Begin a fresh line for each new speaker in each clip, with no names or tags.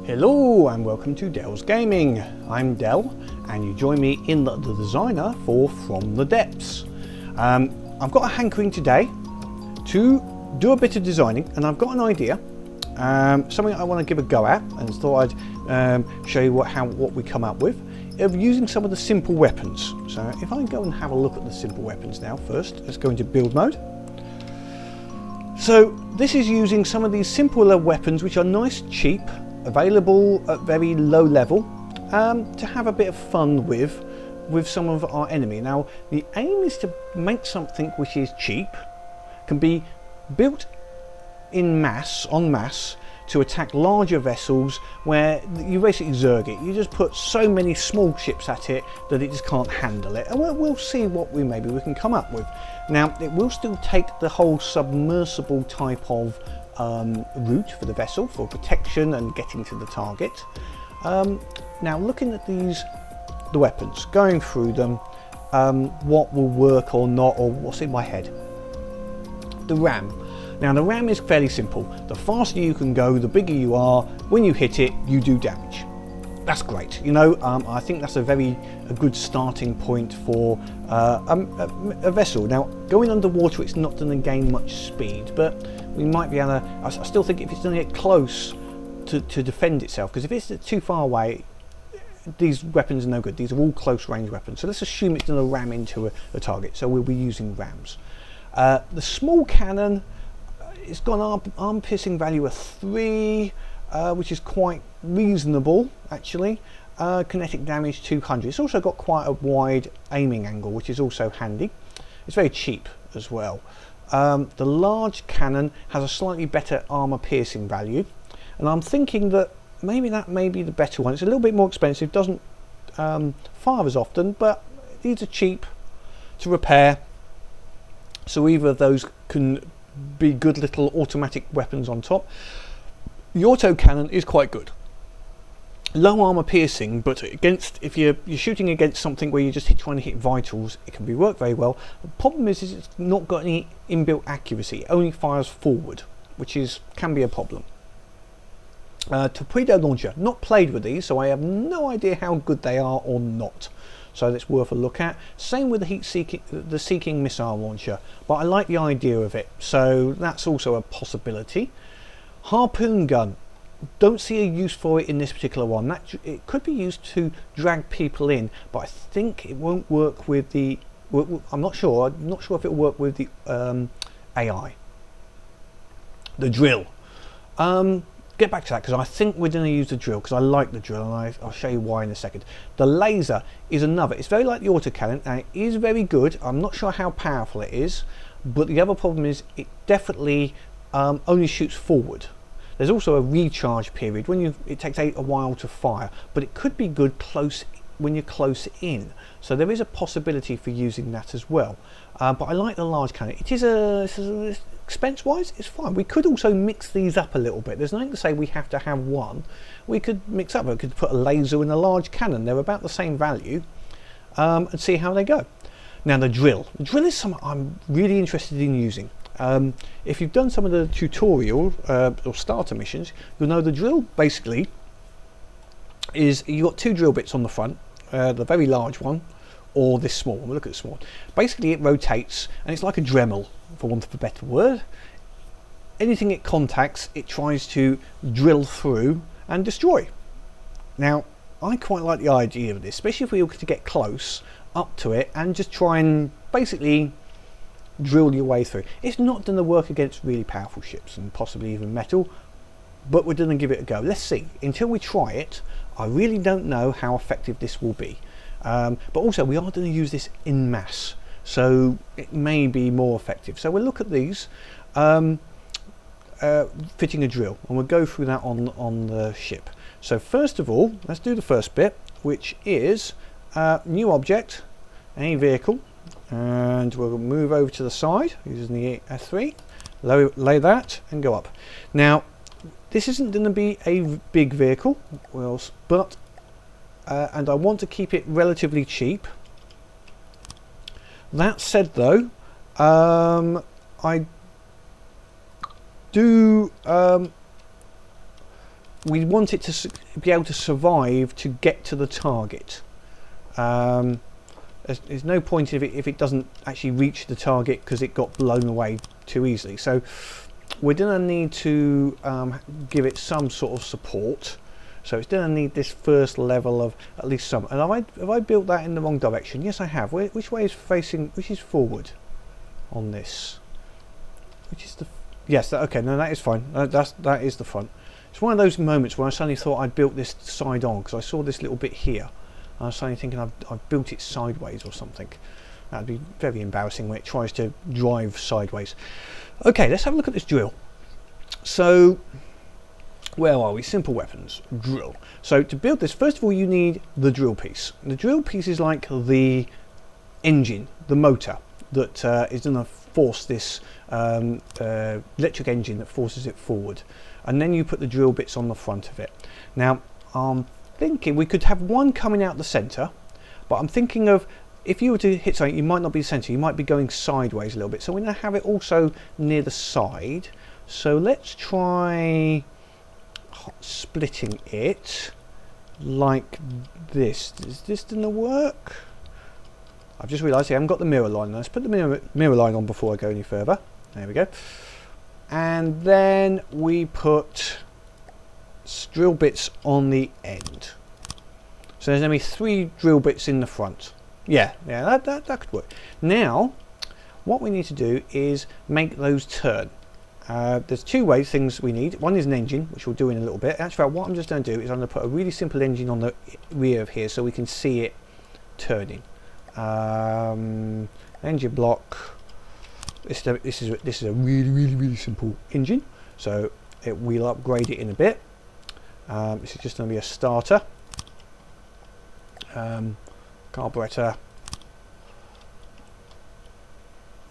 Hello and welcome to Dell's Gaming. I'm Dell and you join me in the designer for From the Depths. I've got a hankering today to do a bit of designing and I've got an idea, something I want to give a go at, and thought I'd show you what we come up with of using some of the simple weapons. So if I go and have a look at the simple weapons now first, let's go into build mode. So this is using some of these simpler weapons which are nice, cheap, available at very low level, to have a bit of fun with some of our enemy. Now the aim is to make something which is cheap, can be built en masse to attack larger vessels where you basically zerg it. You just put so many small ships at it that it just can't handle it, and we'll see what maybe we can come up with. Now it will still take the whole submersible type of route for the vessel for protection and getting to the target. Now looking at the weapons, going through them, what will work or not, or what's in my head. The ram. Now the ram is fairly simple. The faster you can go, the bigger you are. When you hit it, you do damage. That's great. You know, I think that's a good starting point for a vessel. Now going underwater, it's not going to gain much speed, but we might be able to. I still think if it's going to get close to defend itself, because if it's too far away, these weapons are no good. These are all close range weapons. So let's assume it's going to ram into a target. So we'll be using rams. The small cannon, it's got an arm piercing value of 3, which is quite reasonable actually. Kinetic damage 200. It's also got quite a wide aiming angle, which is also handy. It's very cheap as well. The large cannon has a slightly better armor piercing value, and I'm thinking that may be the better one. It's a little bit more expensive, doesn't fire as often, but these are cheap to repair. So either of those can be good little automatic weapons on top. The auto cannon is quite good. Low armor piercing, but if you're shooting against something where you're just trying to hit vitals, it can work very well. The problem is it's not got any inbuilt accuracy. It only fires forward, which can be a problem. Torpedo launcher. Not played with these, so I have no idea how good they are or not. So that's worth a look at. Same with the seeking missile launcher, but I like the idea of it, so that's also a possibility. Harpoon gun. Don't see a use for it in this particular one. It could be used to drag people in, but I think it won't work with the. I'm not sure if it will work with the AI. The drill. Get back to that, because I think we're going to use the drill, because I like the drill, and I'll show you why in a second. The laser is another. It's very like the autocannon, and it is very good. I'm not sure how powerful it is, but the other problem is it definitely only shoots forward. There's also a recharge period it takes a while to fire, but it could be good when you're close in. So there is a possibility for using that as well. But I like the large cannon. It is expense wise, it's fine. We could also mix these up a little bit. There's nothing to say we have to have one. We could mix up. We could put a laser and a large cannon. They're about the same value, and see how they go. Now the drill. The drill is something I'm really interested in using. If you've done some of the tutorial or starter missions, you'll know the drill basically is you've got 2 drill bits on the front, the very large one or this small one. We'll look at the small one. Basically it rotates and it's like a Dremel, for want of a better word. Anything it contacts, it tries to drill through and destroy. Now I quite like the idea of this, especially if we were to get close up to it and just try and basically drill your way through. It's not going to work against really powerful ships and possibly even metal, but we're going to give it a go. Let's see. Until we try it, I really don't know how effective this will be. But also we are going to use this en masse, so it may be more effective. So we'll look at these fitting a drill, and we'll go through that on the ship. So first of all, let's do the first bit, which is new object, a vehicle, and we'll move over to the side using the F3, lay that and go up. Now this isn't going to be a big vehicle, but and I want to keep it relatively cheap. That said though, I do we want it to be able to survive to get to the target. There's no point if it doesn't actually reach the target because it got blown away too easily. So we're going to need to give it some sort of support. So it's going to need this first level of at least some. And have I built that in the wrong direction? Yes, I have. Which way is facing? Which is forward on this? Which is the? Yes. Okay. No, that is fine. That is the front. It's one of those moments where I suddenly thought I'd built this side on because I saw this little bit here. I was suddenly thinking I've built it sideways or something. That'd be very embarrassing when it tries to drive sideways. Okay, let's have a look at this drill. So, where are we? Simple weapons, drill. So to build this, first of all, you need the drill piece. The drill piece is like the engine, the motor that is going to force this electric engine that forces it forward. And then you put the drill bits on the front of it. Now, thinking we could have one coming out the center, but I'm thinking of if you were to hit something, you might not be the center, you might be going sideways a little bit. So we're going to have it also near the side. So let's try splitting it like this. Is this going to work? I've just realized I haven't got the mirror line. Let's put the mirror line on before I go any further. There we go. And then we put drill bits on the end. So there's only 3 drill bits in the front. Yeah, that could work. Now, what we need to do is make those turn. There's 2 things we need. One is an engine, which we'll do in a little bit. Actually, what I'm just going to do is I'm going to put a really simple engine on the rear of here so we can see it turning. Engine block. This is a really simple engine. So we'll upgrade it in a bit. This is just going to be a starter. Carburetor.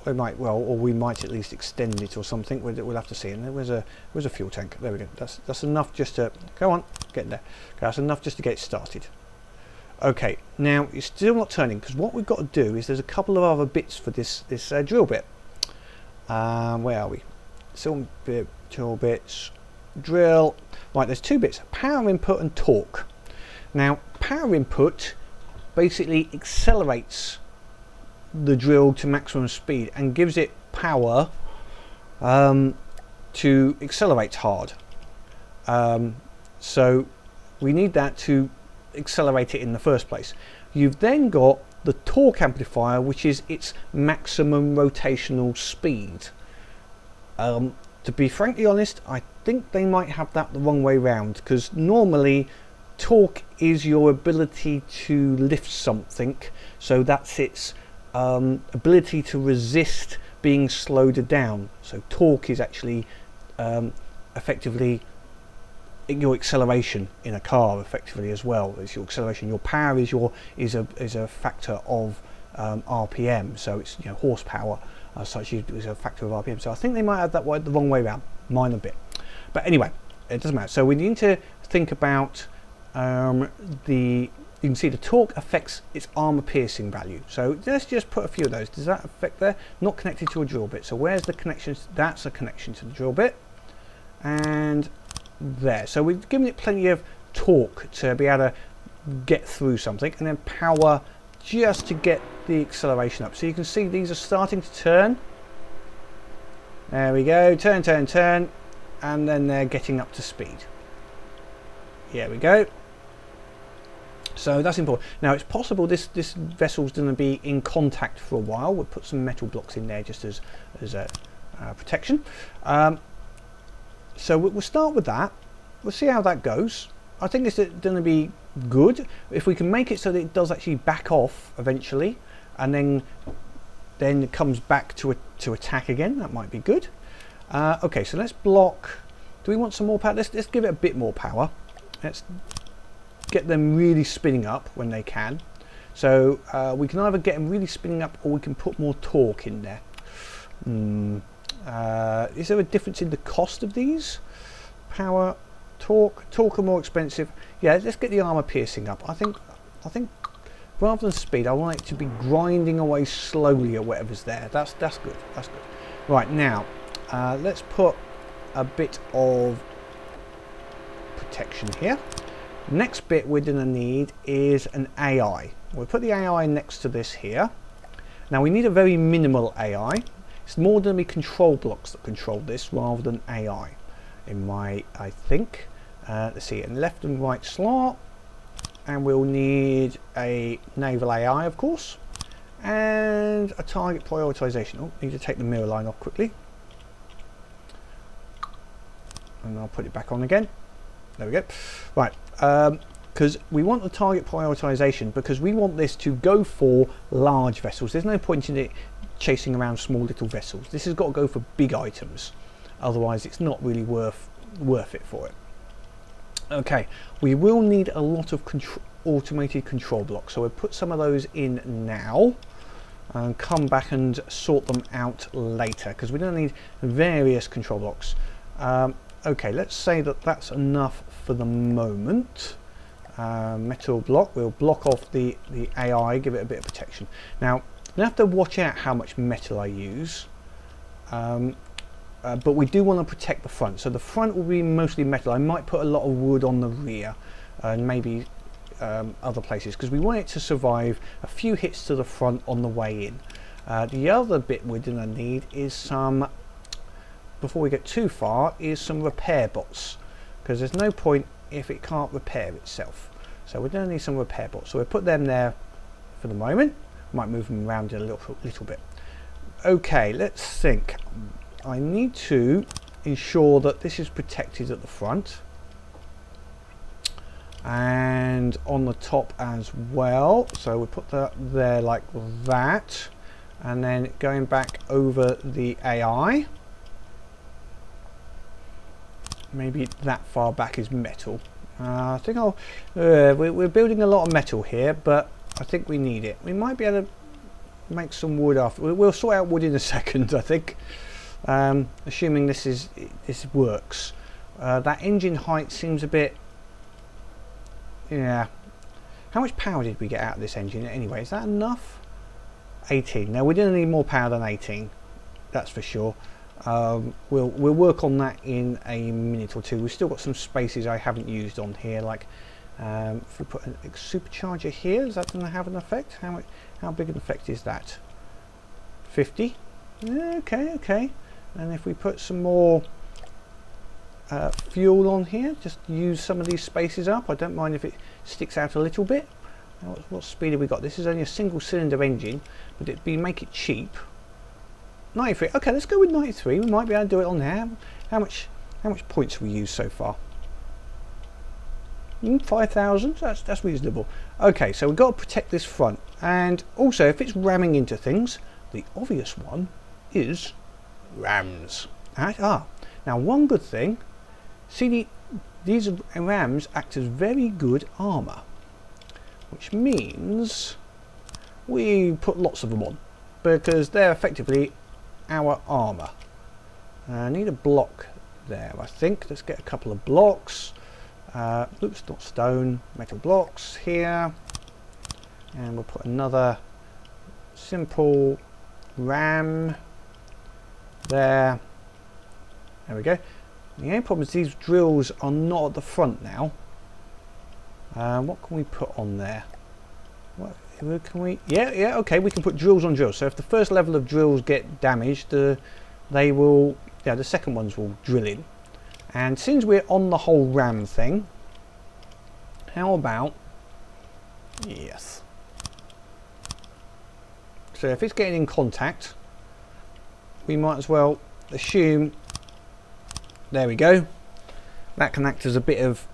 We might at least extend it or something. We'll have to see. And there's a fuel tank. There we go. That's enough just to go on, get there. Okay, that's enough just to get it started. Okay, now it's still not turning because what we've got to do is there's a couple of other bits for this drill bit. Where are we? Still drill bits. Drill. Right, there's 2 bits: power input and torque. Now, power input basically accelerates the drill to maximum speed and gives it power to accelerate hard. So we need that to accelerate it in the first place. You've then got the torque amplifier, which is its maximum rotational speed. To be frankly honest, I think they might have that the wrong way round, because normally torque is your ability to lift something, so that's its ability to resist being slowed down. So torque is actually effectively your acceleration in a car, effectively as well. It's your acceleration. Your power is a factor of RPM, so it's horsepower such is a factor of RPM. So I think they might have that the wrong way around, minor bit. But anyway, it doesn't matter. So we need to think about you can see the torque affects its armor piercing value. So let's just put a few of those. Does that affect there? Not connected to a drill bit. So where's the connection? That's a connection to the drill bit. And there. So we've given it plenty of torque to be able to get through something, and then power just to get the acceleration up. So you can see these are starting to turn. There we go. Turn, turn, turn. And then they're getting up to speed. Here we go. So that's important. Now it's possible this vessel's going to be in contact for a while. We'll put some metal blocks in there just as a protection. So we'll start with that. We'll see how that goes. I think it's going to be good if we can make it so that it does actually back off eventually, and then it comes back to attack again. That might be good. Okay, so let's block. Do we want some more power? Let's give it a bit more power. Let's get them really spinning up when they can. So we can either get them really spinning up, or we can put more torque in there. Is there a difference in the cost of these? Power, torque are more expensive. Yeah, let's get the armor piercing up. I think rather than speed, I want it to be grinding away slowly at whatever's there. That's good. That's good. Right, now let's put a bit of protection here. Next bit we're going to need is an AI. We'll put the AI next to this here. Now we need a very minimal AI. It's more going to be control blocks that control this rather than AI, I think. Let's see, in left and right slot, and we'll need a naval AI, of course, and a target prioritization. Oh, need to take the mirror line off quickly, and I'll put it back on again. There we go. Right, because we want the target prioritization because we want this to go for large vessels. There's no point in it chasing around small little vessels. This has got to go for big items, otherwise it's not really worth it for it. Okay, we will need a lot of automated control blocks, so we'll put some of those in now and come back and sort them out later because we're going to need various control blocks. Okay, let's say that that's enough for the moment. Metal block, we'll block off the AI, give it a bit of protection. Now, I have to watch out how much metal I use, but we do want to protect the front. So the front will be mostly metal. I might put a lot of wood on the rear and maybe other places because we want it to survive a few hits to the front on the way in. The other bit we're going to need is some, before we get too far, is some repair bots because there's no point if it can't repair itself. So we're going to need some repair bots. So we'll put them there for the moment. Might move them around a little bit. Okay, let's think. I need to ensure that this is protected at the front and on the top as well. So we'll put that there like that, and then going back over the AI. Maybe that far back is metal. I think we're building a lot of metal here, but I think we need it. We might be able to make some wood after. We'll sort out wood in a second, I think. Assuming this works. That engine height seems a bit. Yeah. How much power did we get out of this engine anyway? Is that enough? 18. Now we're going to need more power than 18. That's for sure. We'll work on that in a minute or two. We've still got some spaces I haven't used on here, like if we put a supercharger here, is that going to have an effect? How big an effect is that? 50. Okay. And if we put some more fuel on here, just use some of these spaces up. I don't mind if it sticks out a little bit. What speed have we got? This is only a single cylinder engine, but make it cheap. 93. Okay, let's go with 93. We might be able to do it on there. How much points have we used so far? 5,000. That's reasonable. Okay, so we've got to protect this front, and also if it's ramming into things, the obvious one is rams. Now one good thing. See, these rams act as very good armor, which means we put lots of them on because they're effectively our armor. I need a block there, I think. Let's get a couple of blocks. Oops, not stone, metal blocks here, and we'll put another simple ram there. There we go. The only problem is these drills are not at the front now. What can we put on there? What can we? Yeah. Okay, we can put drills on drills. So if the first level of drills get damaged, the second ones will drill in. And since we're on the whole ram thing, how about yes? So if it's getting in contact, we might as well assume. There we go. That can act as a bit of,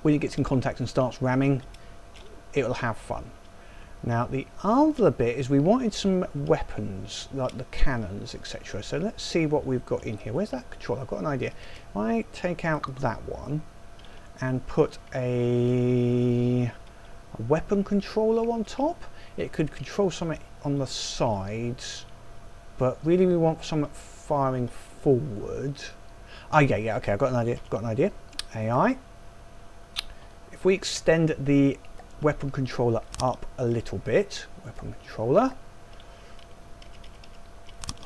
when it gets in contact and starts ramming, it'll have fun. Now the other bit is we wanted some weapons like the cannons, etc. So let's see what we've got in here. Where's that control? I've got an idea. If I take out that one and put a weapon controller on top, it could control something on the sides, but really we want something firing forward. Yeah, okay, I've got an idea. AI. If we extend the weapon controller up a little bit, weapon controller,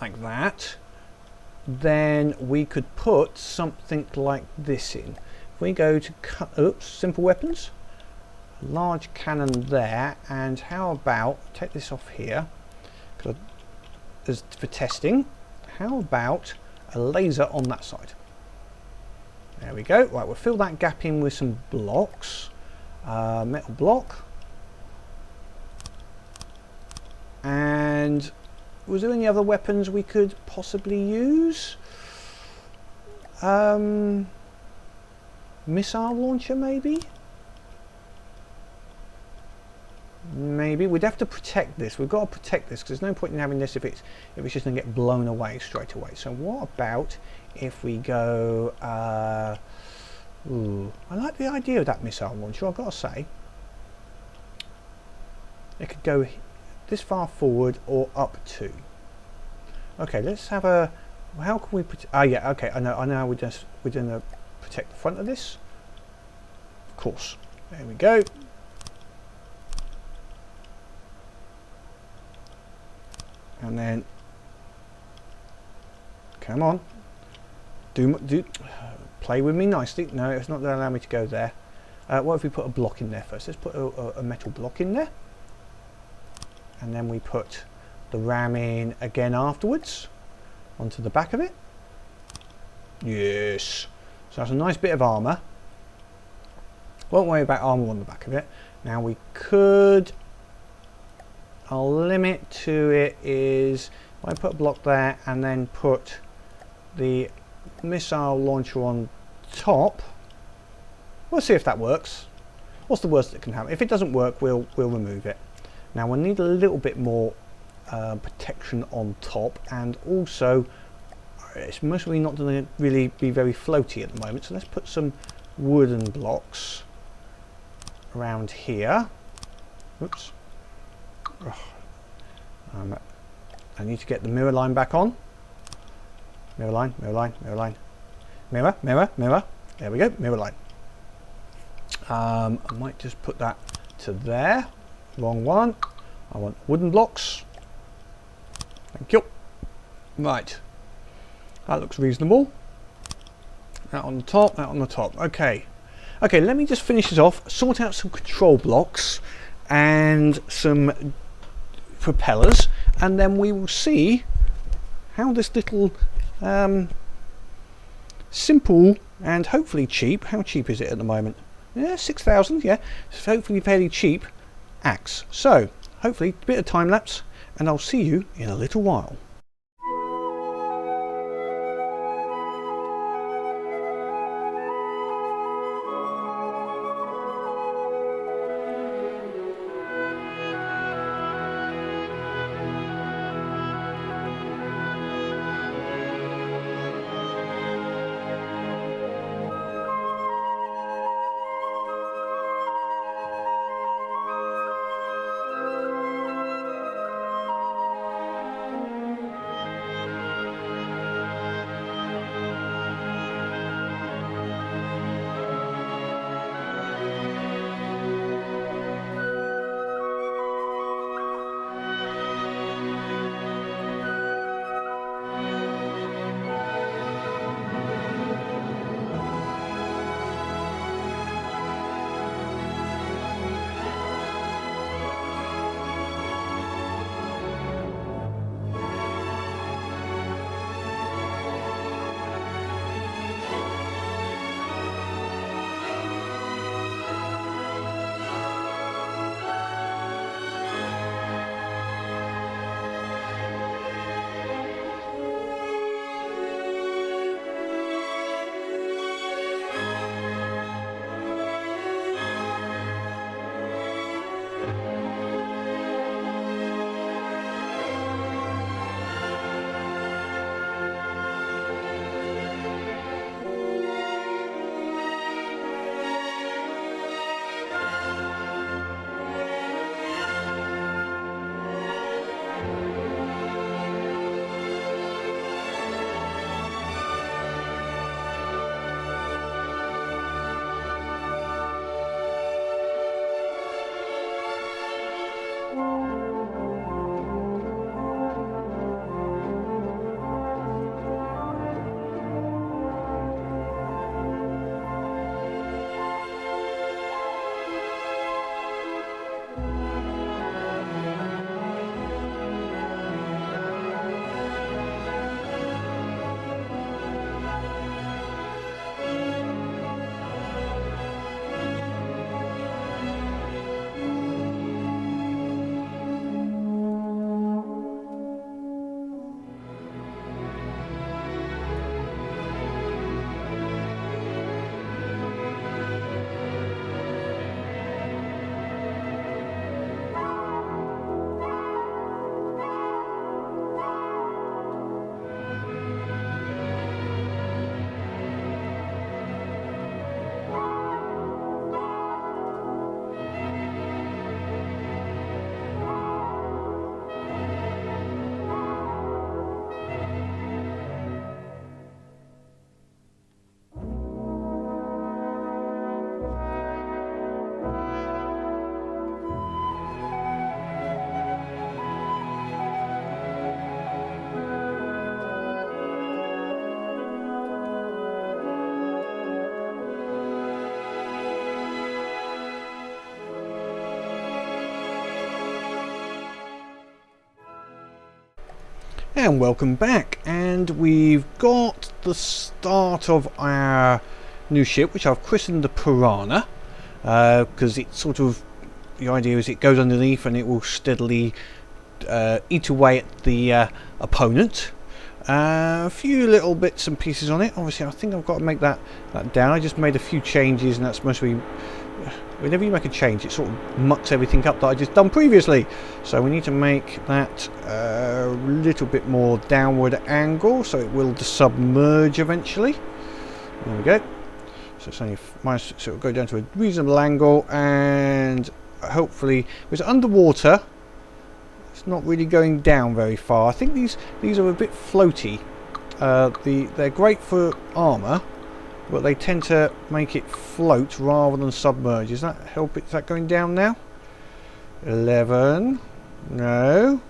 like that, then we could put something like this in. If we go to simple weapons, large cannon there, and how about take this off here as for testing. How about a laser on that side? There we go. Right, we'll fill that gap in with some blocks. Metal block. And was there any other weapons we could possibly use? Missile launcher, maybe? Maybe. We'd have to protect this. We've got to protect this because there's no point in having this if it's just going to get blown away straight away. So what about if we go... ooh, I like the idea of that missile launcher, I've got to say. It could go this far forward or up to. Okay, let's have a... How can we... yeah, okay, I know how we're going to protect the front of this. Of course. There we go. And then... Come on. Play with me nicely. No, it's not going to allow me to go there. What if we put a block in there first? Let's put a metal block in there. And then we put the ram in again afterwards. Onto the back of it. Yes. So that's a nice bit of armour. Won't worry about armour on the back of it. Now we could... Our limit to it is... If I put a block there and then put the missile launcher on top. We'll see if that works. What's the worst that can happen? If it doesn't work, we'll remove it. Now we'll need a little bit more protection on top, and also it's mostly not going to really be very floaty at the moment, so let's put some wooden blocks around here. Oops. I need to get the mirror line back on. Mirror line, mirror line, mirror line. Mirror, mirror, mirror. There we go, mirror line. I might just put that to there. Wrong one. I want wooden blocks. Thank you. Right. That looks reasonable. That on the top, that on the top. Okay. Okay, let me just finish this off. Sort out some control blocks and some propellers, and then we will see how this little simple and hopefully cheap, how cheap is it at the moment? Yeah, 6,000, yeah. It's hopefully fairly cheap axe. So, hopefully a bit of time lapse, and I'll see you in a little while. And welcome back, and we've got the start of our new ship, which I've christened the Piranha, because it's sort of, the idea is it goes underneath and it will steadily eat away at the opponent. A few little bits and pieces on it. Obviously I think I've got to make that down. I just made a few changes, and that's mostly, whenever you make a change it sort of mucks everything up that I just done previously. So we need to make that a little bit more downward angle so it will submerge eventually. There we go. So it's only so it'll go down to a reasonable angle, and hopefully if it's underwater it's not really going down very far. I think these are a bit floaty. They're great for armour, but they tend to make it float rather than submerge. Is that help? Is that going down now? 11. No.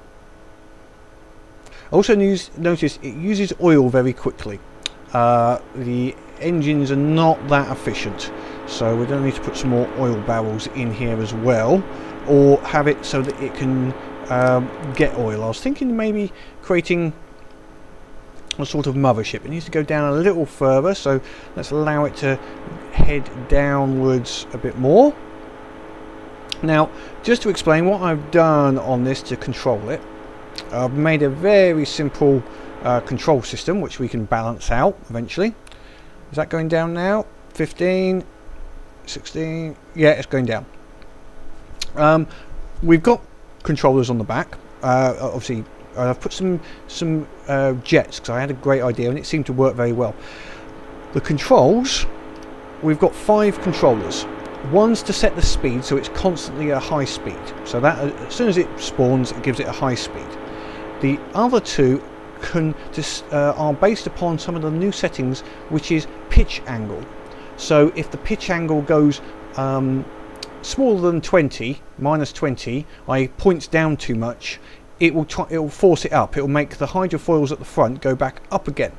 Also notice it uses oil very quickly. The engines are not that efficient, so we're going to need to put some more oil barrels in here as well, or have it so that it can get oil. I was thinking maybe creating a sort of mothership. It needs to go down a little further, so let's allow it to head downwards a bit more. Now, just to explain what I've done on this to control it, I've made a very simple control system which we can balance out eventually. Is that going down now? 15, 16, yeah, it's going down. We've got controllers on the back. Obviously I've put some jets because I had a great idea and it seemed to work very well. The controls, we've got 5 controllers. One's to set the speed so it's constantly at high speed, so that as soon as it spawns it gives it a high speed. The other 2 are based upon some of the new settings, which is pitch angle. So if the pitch angle goes smaller than 20, minus 20, i.e. points down too much, it will force it up. It will make the hydrofoils at the front go back up again.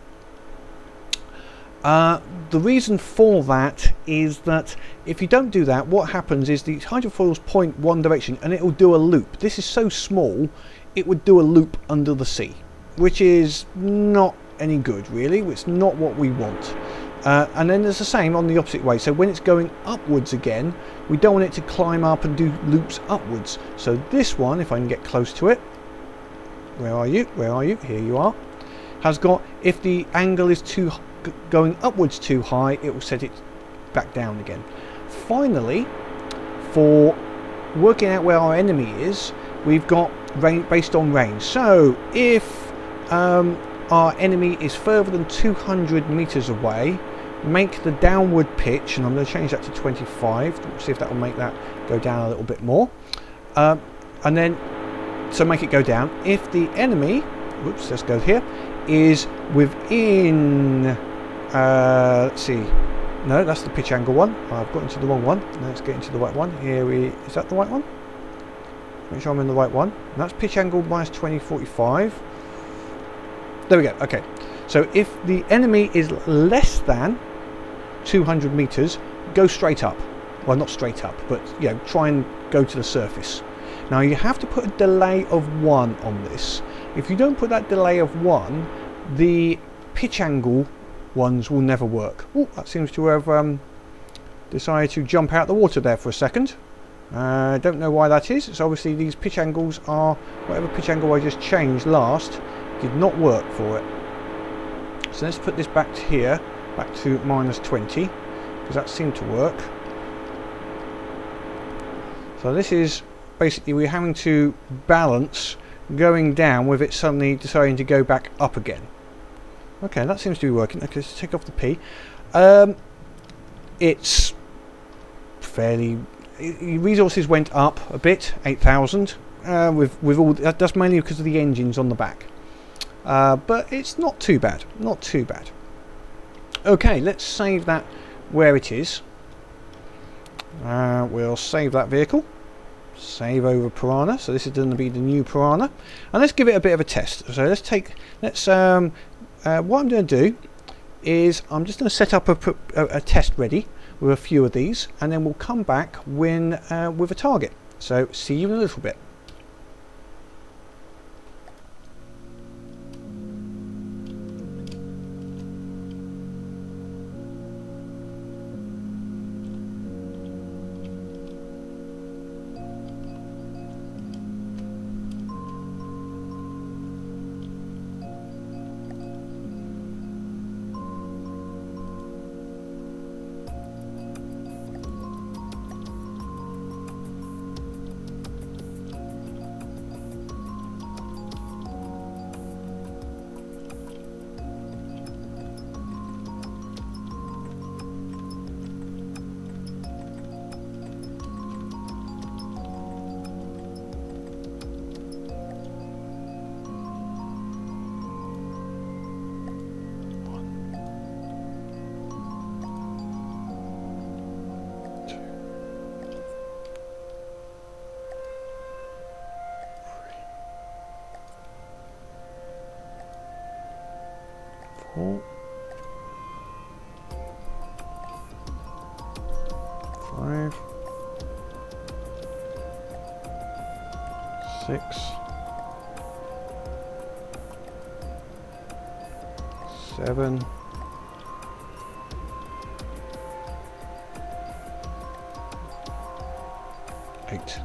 The reason for that is that if you don't do that, what happens is the hydrofoils point one direction and it will do a loop. This is so small it would do a loop under the sea, which is not any good really. It's not what we want. And then there's the same on the opposite way. So when it's going upwards again, we don't want it to climb up and do loops upwards. So this one, if I can get close to it, where are you? Where are you? Here you are. Has got, if the angle is going upwards too high, it will set it back down again. Finally, for working out where our enemy is, we've got based on range. So if our enemy is further than 200 meters away, make the downward pitch, and I'm going to change that to 25, see if that will make that go down a little bit more, and then so make it go down. If the enemy, whoops, let's go here, is within let's see, no, that's the pitch angle one. I've got into the wrong one. Let's get into the right one. Is that the right one? Make sure I'm in the right one. And that's pitch angle minus 20, 45. There we go. Okay, so if the enemy is less than 200 meters, go straight up. Well, not straight up, but you know, try and go to the surface. Now you have to put a delay of 1 on this. If you don't put that delay of 1, the pitch angle ones will never work. Oh, that seems to have decided to jump out the water there for a second. I don't know why that is. It's obviously these pitch angles are, whatever pitch angle I just changed last did not work for it. So let's put this back to here, back to minus 20, because that seemed to work. So this is basically, we're having to balance going down with it suddenly deciding to go back up again. Okay, that seems to be working. Okay, let's take off the P. It's fairly, resources went up a bit, 8,000, with all that's mainly because of the engines on the back. But it's not too bad, not too bad. Okay, let's save that where it is. We'll save that vehicle. Save over Piranha. So this is going to be the new Piranha, and let's give it a bit of a test. So let's what I'm going to do is I'm just going to set up a test ready with a few of these, and then we'll come back when with a target. So see you in a little bit. 4, 5, 6, 7, 8.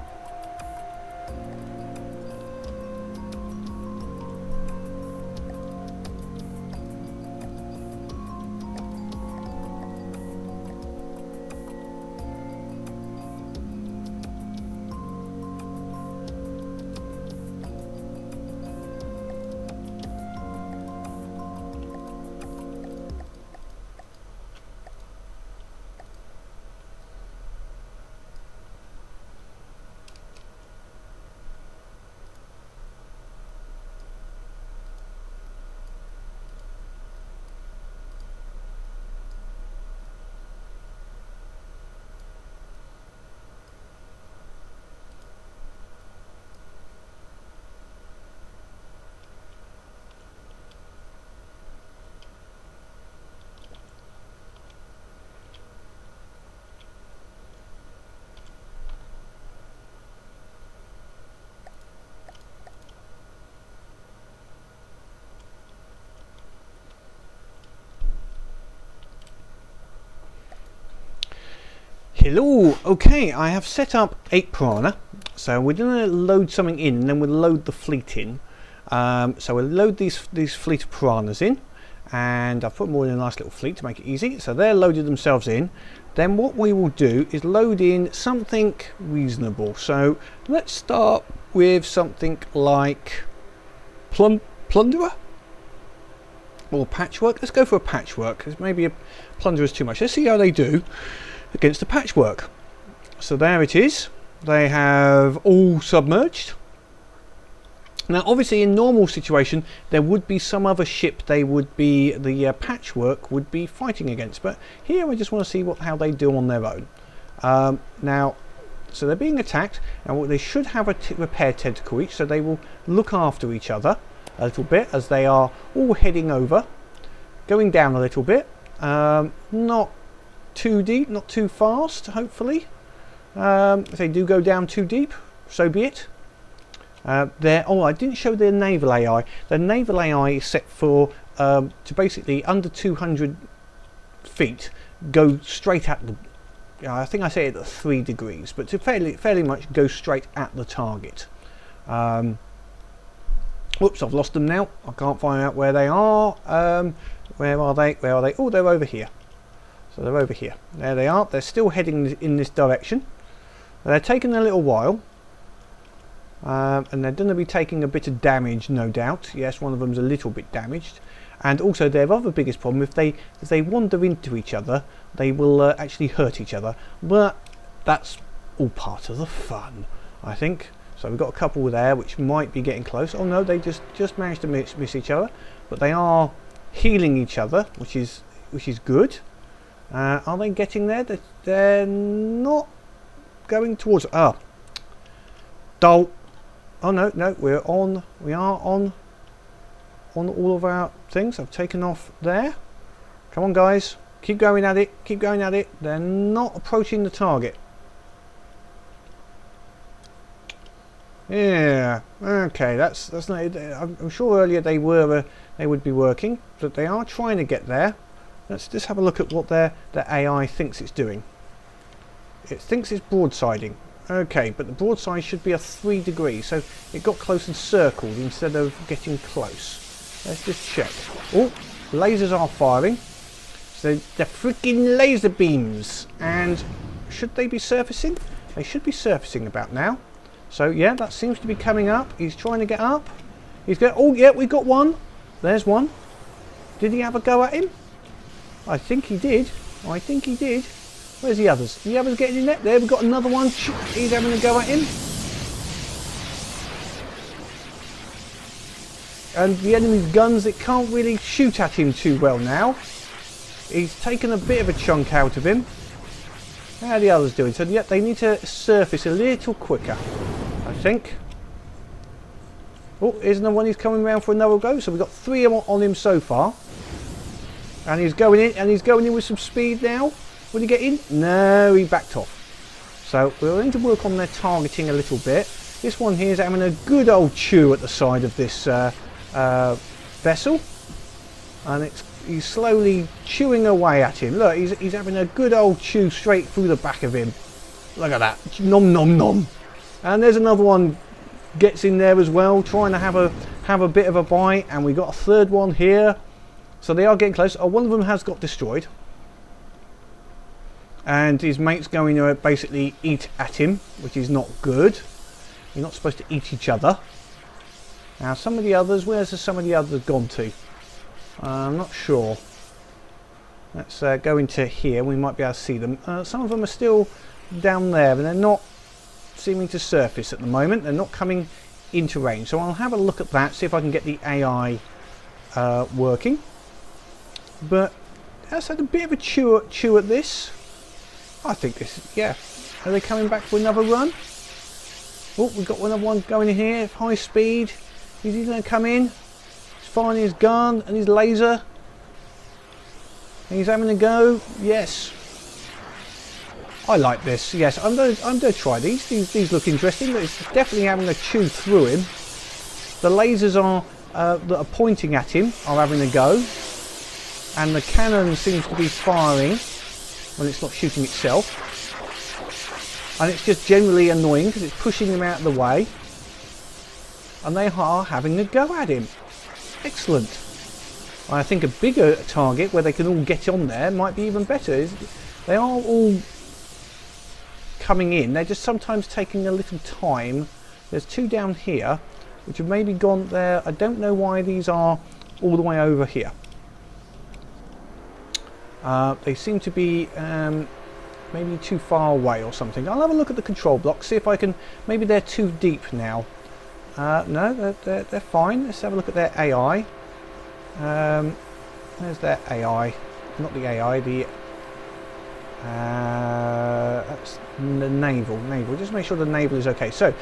Hello, okay, I have set up 8 piranha, so we're going to load something in and then we'll load the fleet in. So we'll load these fleet of piranhas in, and I've put them all in a nice little fleet to make it easy, so they're loaded themselves in. Then what we will do is load in something reasonable, so let's start with something like plunderer or patchwork. Let's go for a patchwork, because maybe a plunderer is too much. Let's see how they do against the patchwork. So there it is. They have all submerged. Now obviously in normal situation there would be some other ship the patchwork would be fighting against, but here I just want to see how they do on their own. Now so they're being attacked, and they should have a repair tentacle each, so they will look after each other a little bit as they are all heading over, going down a little bit, not too deep, not too fast, hopefully. If they do go down too deep, so be it. Oh, I didn't show their naval AI. The naval AI is set for to basically under 200 feet go straight at the. I think I say it at 3 degrees, but to fairly much go straight at the target. Whoops, I've lost them now. I can't find out where they are. Where are they? Where are they? Oh, they're over here. So they're over here. There they are. They're still heading in this direction. They're taking a little while. And they're going to be taking a bit of damage, no doubt. Yes, one of them's a little bit damaged. And also their other biggest problem, if they wander into each other, they will actually hurt each other. But that's all part of the fun, I think. So we've got a couple there which might be getting close. Oh no, they just managed to miss each other. But they are healing each other, which is good. Are they getting there? They're not going towards. Dull. Oh no, we are on all of our things. I've taken off there. Come on, guys, keep going at it. Keep going at it. They're not approaching the target. Yeah. Okay. That's not. I'm sure earlier they would be working, but they are trying to get there. Let's just have a look at what their AI thinks it's doing. It thinks it's broadsiding. Okay, but the broadside should be a 3 degrees, so it got close and circled instead of getting close. Let's just check. Oh, lasers are firing. So they're freaking laser beams. And should they be surfacing? They should be surfacing about now. So yeah, that seems to be coming up. He's trying to get up. He's going. Oh yeah, we got one. There's one. Did he have a go at him? I think he did. Where's the others? The others getting in there? There, we've got another one. He's having a go at him. And the enemy's guns, it can't really shoot at him too well now. He's taken a bit of a chunk out of him. How are the others doing? So yeah, they need to surface a little quicker, I think. Oh, here's another one. He's coming around for another go. So we've got 3 on him so far. And he's going in, and he's going in with some speed now. Will he get in? No, he backed off. So we'll need to work on their targeting a little bit. This one here is having a good old chew at the side of this vessel. And he's slowly chewing away at him. Look, he's having a good old chew straight through the back of him. Look at that. Nom nom nom. And there's another one gets in there as well, trying to have a bit of a bite. And we got a third one here. So they are getting close. Oh, one of them has got destroyed. And his mate's going to basically eat at him, which is not good. You're not supposed to eat each other. Now some of the others, where's some of the others gone to? I'm not sure. Let's go into here, we might be able to see them. Some of them are still down there, but they're not seeming to surface at the moment. They're not coming into range. So I'll have a look at that, see if I can get the AI working. But that's had a bit of a chew at this. I think this, yeah. Are they coming back for another run? Oh, we've got another one going in here, high speed. Is he going to come in? He's firing his gun and his laser. And he's having a go. Yes. I like this. Yes, I'm going to try these. These look interesting. It's definitely having a chew through him. The lasers that are pointing at him are having a go. And the cannon seems to be firing when it's not shooting itself. And it's just generally annoying because it's pushing them out of the way. And they are having a go at him. Excellent. I think a bigger target where they can all get on there might be even better. They are all coming in. They're just sometimes taking a little time. There's two down here which have maybe gone there. I don't know why these are all the way over here. They seem to be maybe too far away or something. I'll have a look at the control block, see if I can. Maybe they're too deep now. No, they're fine. Let's have a look at their AI. There's their AI, not the AI. That's the naval. Just make sure the naval is okay. So,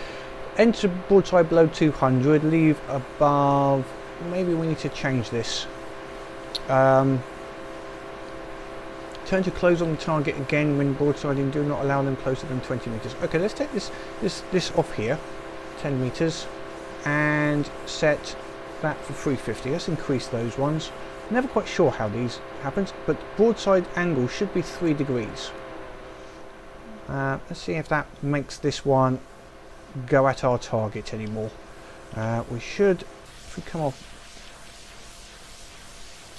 enter broadside below 200. Leave above. Maybe we need to change this. Turn to close on the target again when broadsiding. Do not allow them closer than 20 meters. Okay, let's take this off here, 10 meters, and set that for 350. Let's increase those ones. Never quite sure how these happens, but broadside angle should be 3 degrees. Let's see if that makes this one go at our target anymore. We should, if we come off.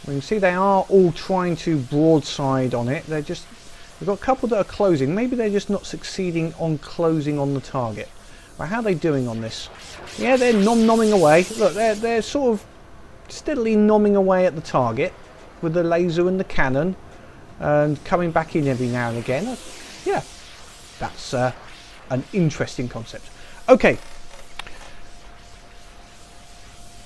We can see they are all trying to broadside on it. We've got a couple that are closing. Maybe they're just not succeeding on closing on the target. But how are they doing on this? Yeah, they're nomming away. Look, they're sort of steadily nomming away at the target with the laser and the cannon, and coming back in every now and again. Yeah, that's an interesting concept. Okay.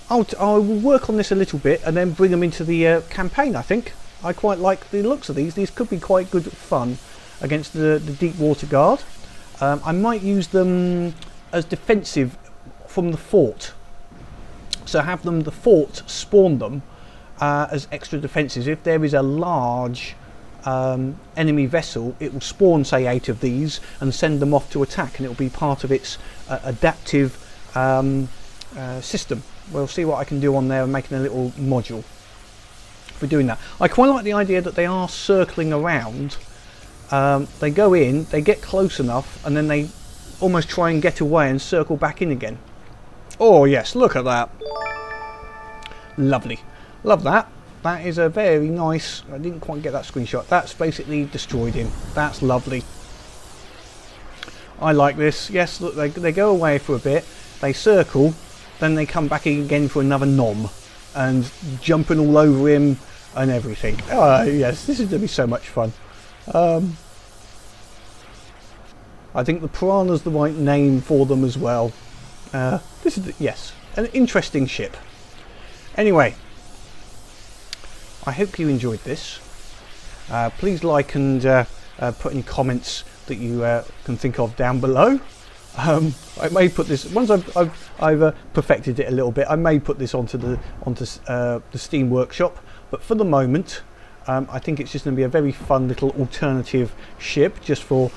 I will work on this a little bit and then bring them into the campaign. I think I quite like the looks of these. These could be quite good fun against the Deepwater Guard. I might use them as defensive from the fort. So have the fort spawn them as extra defences. If there is a large enemy vessel, it will spawn, say, 8 of these and send them off to attack, and it will be part of its adaptive system. We'll see what I can do on there and making a little module for doing that. I quite like the idea that they are circling around. They go in, they get close enough, and then they almost try and get away and circle back in again. Oh yes, look at that. Lovely. Love that. That is a very nice. I didn't quite get that screenshot. That's basically destroyed him. That's lovely. I like this. Yes, look, they go away for a bit. They circle. Then they come back again for another nom, and jumping all over him and everything. Yes, this is going to be so much fun. I think the Piranha's the right name for them as well. This is, yes, an interesting ship. Anyway, I hope you enjoyed this. Please like and put any comments that you can think of down below. I may put this once I've perfected it a little bit. I may put this onto the Steam Workshop, but for the moment, I think it's just going to be a very fun little alternative ship just for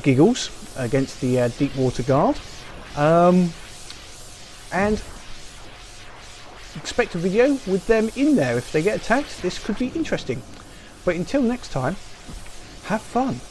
giggles against the Deepwater Guard. And expect a video with them in there. If they get attacked, this could be interesting. But until next time, have fun.